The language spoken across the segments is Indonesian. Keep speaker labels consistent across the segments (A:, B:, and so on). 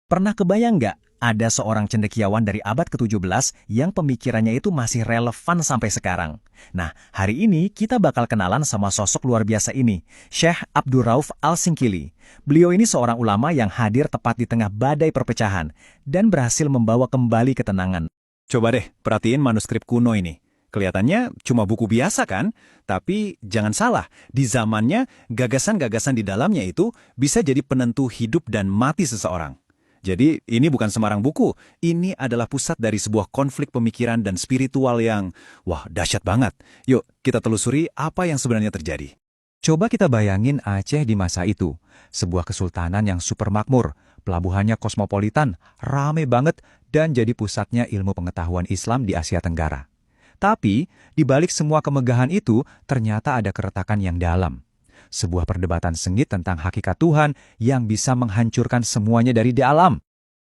A: Pernah kebayang nggak ada seorang cendekiawan dari abad ke-17 yang pemikirannya itu masih relevan sampai sekarang? Nah, hari ini kita bakal kenalan sama sosok luar biasa ini, Syekh Abdurrauf Al-Singkili. Beliau ini seorang ulama yang hadir tepat di tengah badai perpecahan dan berhasil membawa kembali ketenangan. Coba deh, perhatiin manuskrip kuno ini. Kelihatannya cuma buku biasa kan? Tapi jangan salah, di zamannya gagasan-gagasan di dalamnya itu bisa jadi penentu hidup dan mati seseorang. Jadi ini bukan sembarang buku, ini adalah pusat dari sebuah konflik pemikiran dan spiritual yang, wah, dahsyat banget. Yuk, kita telusuri apa yang sebenarnya terjadi. Coba kita bayangin Aceh di masa itu, sebuah kesultanan yang super makmur, pelabuhannya kosmopolitan, rame banget, dan jadi pusatnya ilmu pengetahuan Islam di Asia Tenggara. Tapi, di balik semua kemegahan itu, ternyata ada keretakan yang dalam. Sebuah perdebatan sengit tentang hakikat Tuhan yang bisa menghancurkan semuanya dari dalam.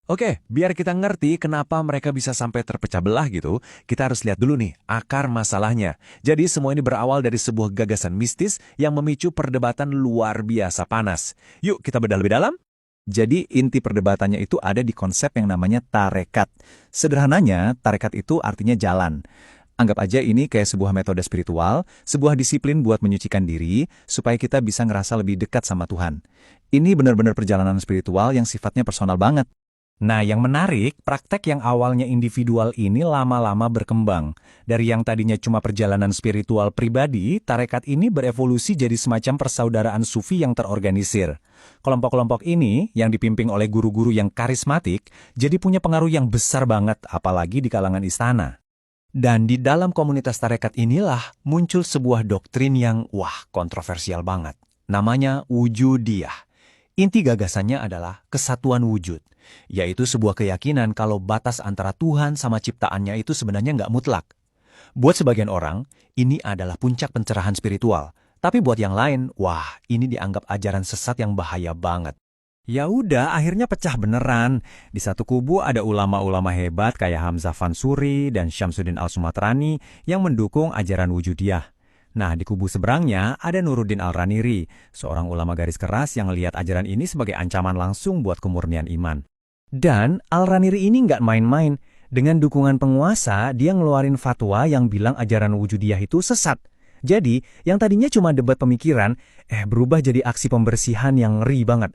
A: Oke, biar kita ngerti kenapa mereka bisa sampai terpecah belah gitu, kita harus lihat dulu nih akar masalahnya. Jadi semua ini berawal dari sebuah gagasan mistis yang memicu perdebatan luar biasa panas. Yuk kita bedah lebih dalam. Jadi inti perdebatannya itu ada di konsep yang namanya tarekat. Sederhananya, tarekat itu artinya jalan. Anggap aja ini kayak sebuah metode spiritual, sebuah disiplin buat menyucikan diri, supaya kita bisa ngerasa lebih dekat sama Tuhan. Ini benar-benar perjalanan spiritual yang sifatnya personal banget. Nah, yang menarik, praktek yang awalnya individual ini lama-lama berkembang. Dari yang tadinya cuma perjalanan spiritual pribadi, tarekat ini berevolusi jadi semacam persaudaraan sufi yang terorganisir. Kelompok-kelompok ini, yang dipimpin oleh guru-guru yang karismatik, jadi punya pengaruh yang besar banget, apalagi di kalangan istana. Dan di dalam komunitas tarekat inilah muncul sebuah doktrin yang, kontroversial banget. Namanya wujudiyah. Inti gagasannya adalah kesatuan wujud, yaitu sebuah keyakinan kalau batas antara Tuhan sama ciptaannya itu sebenarnya nggak mutlak. Buat sebagian orang, ini adalah puncak pencerahan spiritual. Tapi buat yang lain, ini dianggap ajaran sesat yang bahaya banget. Ya udah, akhirnya pecah beneran. Di satu kubu ada ulama-ulama hebat kayak Hamzah Fansuri dan Syamsuddin Al-Sumatrani yang mendukung ajaran wujudiyah. Nah, di kubu seberangnya ada Nuruddin Al-Raniri, seorang ulama garis keras yang melihat ajaran ini sebagai ancaman langsung buat kemurnian iman. Dan Al-Raniri ini nggak main-main. Dengan dukungan penguasa, dia ngeluarin fatwa yang bilang ajaran wujudiyah itu sesat. Jadi, yang tadinya cuma debat pemikiran, berubah jadi aksi pembersihan yang ngeri banget.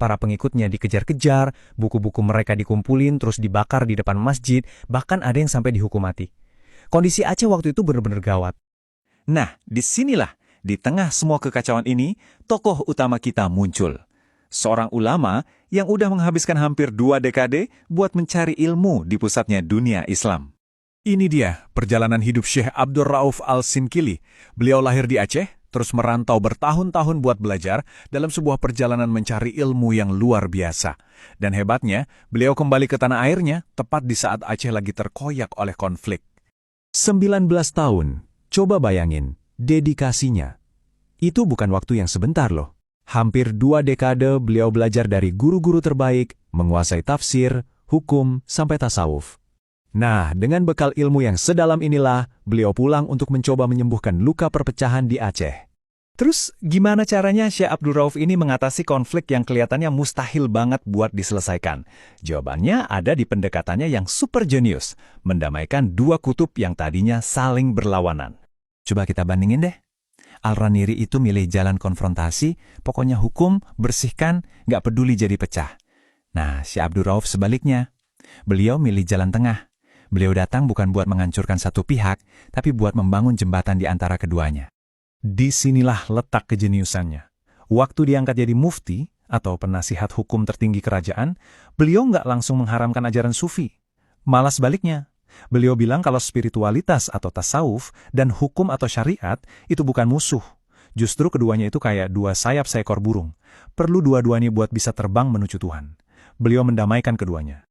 A: Para pengikutnya dikejar-kejar, buku-buku mereka dikumpulin terus dibakar di depan masjid, bahkan ada yang sampai dihukum mati. Kondisi Aceh waktu itu benar-benar gawat. Nah, disinilah, di tengah semua kekacauan ini, tokoh utama kita muncul. Seorang ulama yang udah menghabiskan hampir 2 dekade buat mencari ilmu di pusatnya dunia Islam. Ini dia perjalanan hidup Syekh Abdurrauf Al-Singkili. Beliau lahir di Aceh, terus merantau bertahun-tahun buat belajar dalam sebuah perjalanan mencari ilmu yang luar biasa. Dan hebatnya, beliau kembali ke tanah airnya tepat di saat Aceh lagi terkoyak oleh konflik. 19 tahun, coba bayangin, dedikasinya. Itu bukan waktu yang sebentar loh. Hampir 2 dekade beliau belajar dari guru-guru terbaik, menguasai tafsir, hukum, sampai tasawuf. Nah, dengan bekal ilmu yang sedalam inilah, beliau pulang untuk mencoba menyembuhkan luka perpecahan di Aceh. Terus, gimana caranya Syekh Abdurrauf ini mengatasi konflik yang kelihatannya mustahil banget buat diselesaikan? Jawabannya ada di pendekatannya yang super jenius, mendamaikan 2 kutub yang tadinya saling berlawanan. Coba kita bandingin deh. Al-Raniri itu milih jalan konfrontasi, pokoknya hukum, bersihkan, nggak peduli jadi pecah. Nah, Syekh Abdurrauf sebaliknya. Beliau milih jalan tengah. Beliau datang bukan buat menghancurkan satu pihak, tapi buat membangun jembatan di antara keduanya. Disinilah letak kejeniusannya. Waktu diangkat jadi mufti, atau penasihat hukum tertinggi kerajaan, beliau nggak langsung mengharamkan ajaran sufi. Malah sebaliknya, beliau bilang kalau spiritualitas atau tasawuf dan hukum atau syariat itu bukan musuh. Justru keduanya itu kayak 2 sayap seekor burung. Perlu dua-duanya buat bisa terbang menuju Tuhan. Beliau mendamaikan keduanya.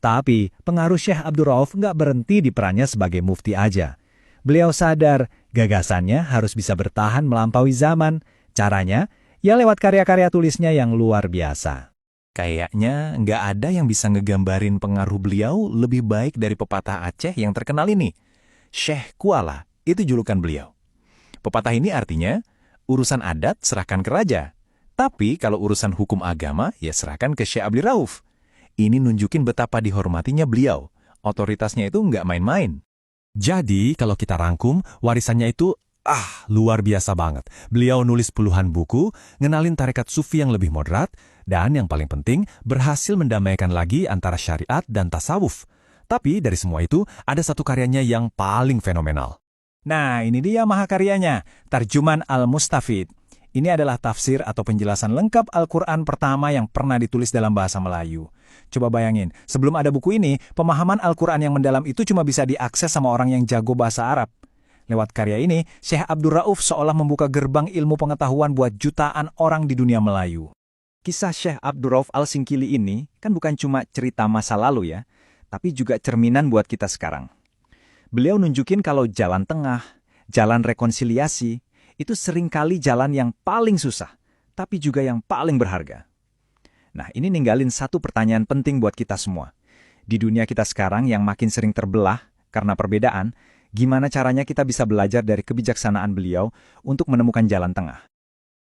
A: Tapi, pengaruh Syekh Abdurrauf nggak berhenti di perannya sebagai mufti aja. Beliau sadar, gagasannya harus bisa bertahan melampaui zaman. Caranya, ya lewat karya-karya tulisnya yang luar biasa. Kayaknya nggak ada yang bisa ngegambarin pengaruh beliau lebih baik dari pepatah Aceh yang terkenal ini. Syekh Kuala, itu julukan beliau. Pepatah ini artinya, urusan adat serahkan ke raja. Tapi kalau urusan hukum agama, ya serahkan ke Syekh Abdurrauf.
B: Ini nunjukin betapa dihormatinya beliau. Otoritasnya itu nggak main-main.
C: Jadi, kalau kita rangkum, warisannya itu, luar biasa banget. Beliau nulis puluhan buku, ngenalin tarekat sufi yang lebih moderat, dan yang paling penting, berhasil mendamaikan lagi antara syariat dan tasawuf. Tapi dari semua itu, ada satu karyanya yang paling fenomenal.
A: Nah, ini dia mahakaryanya, Tarjuman Al-Mustafid. Ini adalah tafsir atau penjelasan lengkap Al-Quran pertama yang pernah ditulis dalam bahasa Melayu. Coba bayangin, sebelum ada buku ini, pemahaman Al-Quran yang mendalam itu cuma bisa diakses sama orang yang jago bahasa Arab. Lewat karya ini, Syekh Abdur Rauf seolah membuka gerbang ilmu pengetahuan buat jutaan orang di dunia Melayu.
D: Kisah Syekh Abdur Rauf Al-Singkili ini kan bukan cuma cerita masa lalu ya, tapi juga cerminan buat kita sekarang. Beliau nunjukin kalau jalan tengah, jalan rekonsiliasi, itu seringkali jalan yang paling susah, tapi juga yang paling berharga. Nah, ini ninggalin satu pertanyaan penting buat kita semua. Di dunia kita sekarang yang makin sering terbelah karena perbedaan, gimana caranya kita bisa belajar dari kebijaksanaan beliau untuk menemukan jalan tengah?